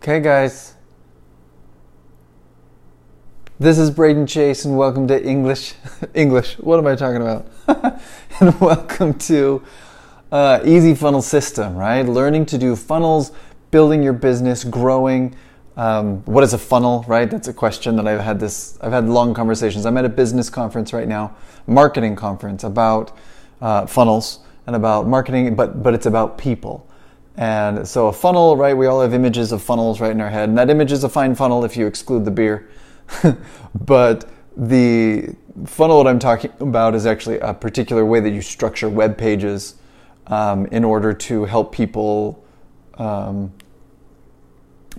Okay, guys, this is Braden Chase, and welcome to English. What am I talking about? And welcome to Easy Funnel System, right? Learning to do funnels, building your business, growing. What is a funnel, right? That's a question that I've had long conversations. I'm at a business conference right now, marketing conference about funnels and about marketing, but it's about people. And so a funnel, right? We all have images of funnels right in our head, and that image is a fine funnel if you exclude the beer. But the funnel that I'm talking about is actually a particular way that you structure web pages in order to help people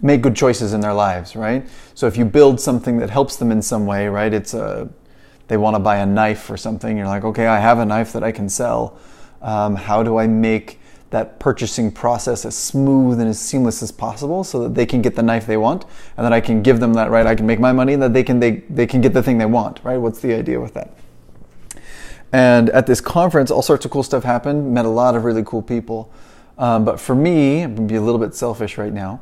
make good choices in their lives, right? So if you build something that helps them in some way, right? They want to buy a knife or something. You're like, okay, I have a knife that I can sell. How do I make that purchasing process as smooth and as seamless as possible so that they can get the knife they want, and then I can give them that, right? I can make my money, and that they can get the thing they want, right? What's the idea with that? And at this conference, all sorts of cool stuff happened. Met a lot of really cool people. But for me, I'm going to be a little bit selfish right now.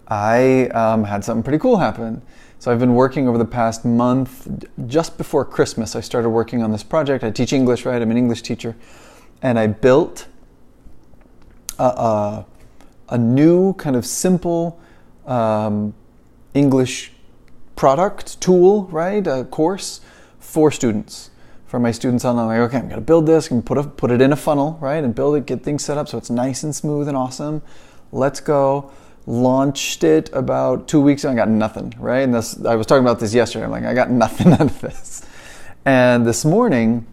I had something pretty cool happen. So I've been working over the past month. Just before Christmas, I started working on this project. I teach English, right? I'm an English teacher. And I built a new kind of simple English product tool, right? A course for students. For my students, I'm like, okay, I'm going to build this, and put it in a funnel, right? And build it, get things set up so it's nice and smooth and awesome. Let's go. Launched it about 2 weeks ago. I got nothing, right? And I was talking about this yesterday. I'm like, I got nothing out of this. And this morning,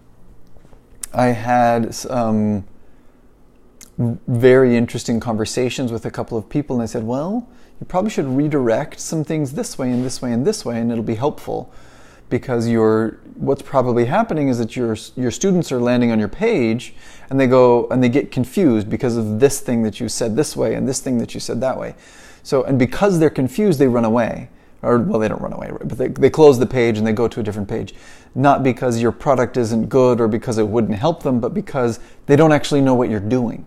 I had some very interesting conversations with a couple of people, and I said, well, you probably should redirect some things this way and this way and this way, and it'll be helpful, because what's probably happening is that your students are landing on your page, and they get confused because of this thing that you said this way and this thing that you said that way. So, and because they're confused, they run away. Or, well, they don't run away, right? But they close the page and they go to a different page. Not because your product isn't good or because it wouldn't help them, but because they don't actually know what you're doing.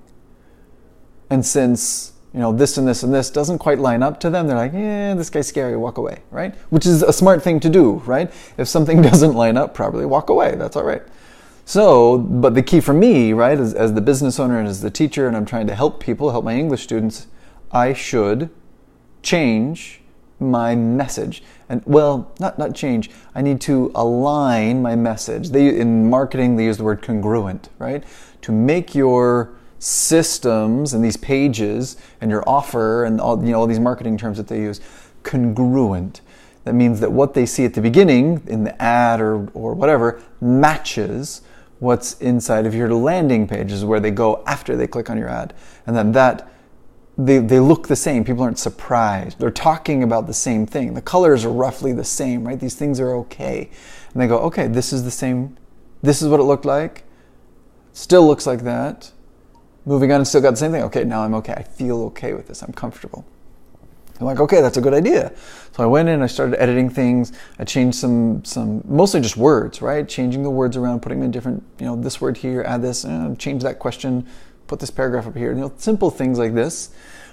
And since, this and this and this doesn't quite line up to them, they're like, this guy's scary, walk away, right? Which is a smart thing to do, right? If something doesn't line up properly, walk away, that's all right. So, but the key for me, right, as the business owner and as the teacher, and I'm trying to help my English students, I should change my message. And, well, not change, I need to align my message. In marketing, they use the word congruent, right? To make your systems and these pages and your offer and all these marketing terms that they use congruent. That means that what they see at the beginning in the ad or whatever matches what's inside of your landing pages where they go after they click on your ad. And then they look the same. People aren't surprised. They're talking about the same thing. The colors are roughly the same, right? These things are okay. And they go, okay, this is the same. This is what it looked like. Still looks like that. Moving on and still got the same thing. Okay, now I'm okay. I feel okay with this. I'm comfortable. I'm like, okay, that's a good idea. So I went in, I started editing things. I changed some mostly just words, right? Changing the words around, putting them in different, this word here, add this, change that question, put this paragraph up here. Simple things like this.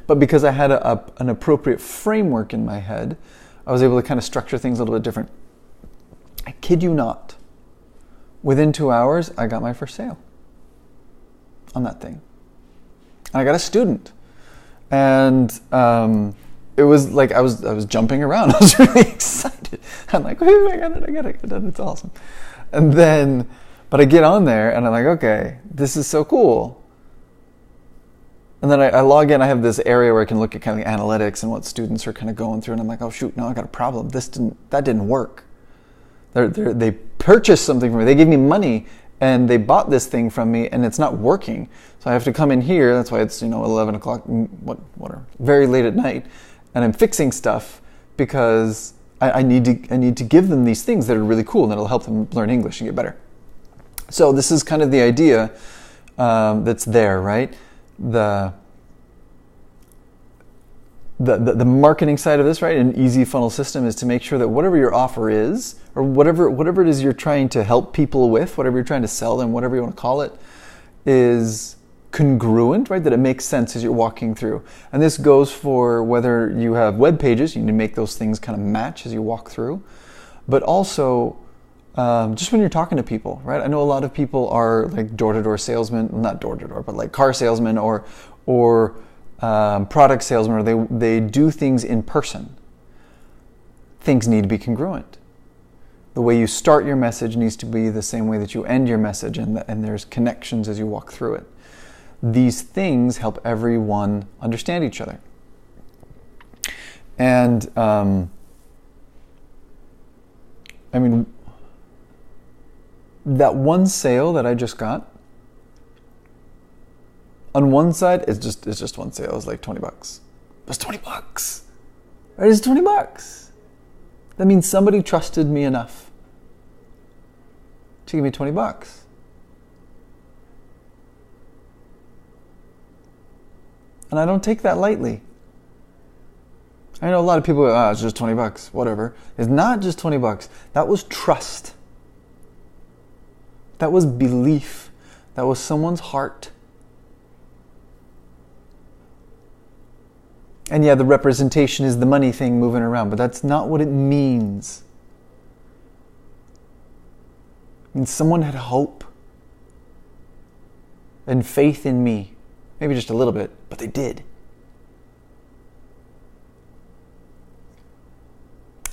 But because I had an appropriate framework in my head, I was able to kind of structure things a little bit different. I kid you not. Within 2 hours, I got my first sale on that thing. And I got a student, and it was like I was jumping around. I was really excited. I'm like, "Ooh, I got it! It's awesome!" And then, but I get on there, and I'm like, "Okay, this is so cool." And then I log in. I have this area where I can look at kind of the analytics and what students are kind of going through, and I'm like, "Oh shoot, no, I got a problem. That didn't work." They purchased something from me. They gave me money. And they bought this thing from me, and it's not working. So I have to come in here. That's why it's 11 o'clock, whatever, very late at night, and I'm fixing stuff because I need to give them these things that are really cool and that'll help them learn English and get better. So this is kind of the idea that's there, right? The marketing side of this, right? An easy funnel system is to make sure that whatever your offer is, or whatever it is you're trying to help people with, whatever you're trying to sell them, whatever you want to call it, is congruent, right? That it makes sense as you're walking through. And this goes for whether you have web pages, you need to make those things kind of match as you walk through. But also, just when you're talking to people, right? I know a lot of people are like door-to-door salesmen, not door-to-door, but like car salesmen or product salesmen, or they do things in person. Things need to be congruent. The way you start your message needs to be the same way that you end your message, and there's connections as you walk through it. These things help everyone understand each other. And I mean, that one sale that I just got, on one side, it's just one sale. It's like $20. It's $20. Right? It's $20. That means somebody trusted me enough to give me $20. And I don't take that lightly. I know a lot of people go, it's just $20, whatever. It's not just $20. That was trust. That was belief. That was someone's heart. And yeah, the representation is the money thing moving around, but that's not what it means. It means someone had hope and faith in me. Maybe just a little bit, but they did.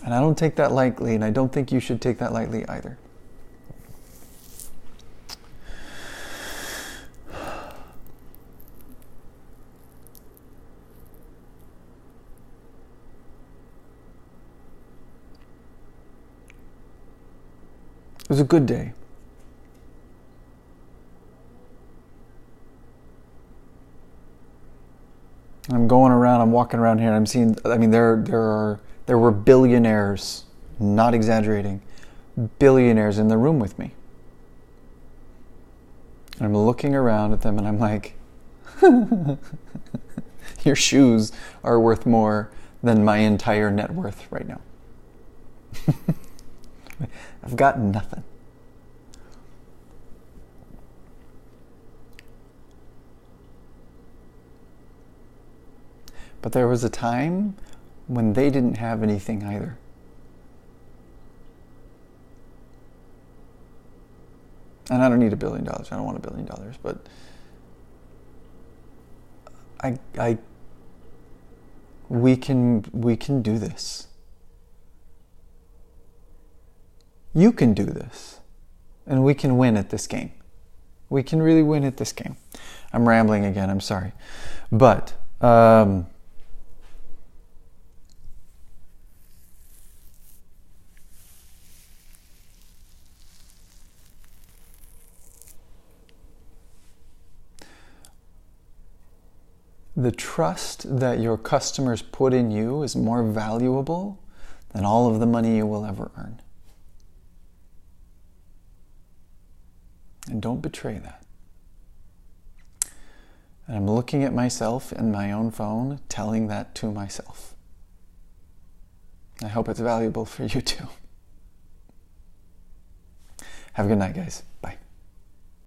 And I don't take that lightly, and I don't think you should take that lightly either. It was a good day. I'm going around, I'm walking around here, and I'm seeing, I mean, there were billionaires, not exaggerating, billionaires in the room with me. And I'm looking around at them and I'm like, your shoes are worth more than my entire net worth right now. I've got nothing. But there was a time when they didn't have anything either. And I don't need $1 billion. I don't want $1 billion, but we can do this. You can do this, and we can win at this game. We can really win at this game. I'm rambling again, I'm sorry. But the trust that your customers put in you is more valuable than all of the money you will ever earn. And don't betray that. And I'm looking at myself in my own phone, telling that to myself. I hope it's valuable for you too. Have a good night, guys.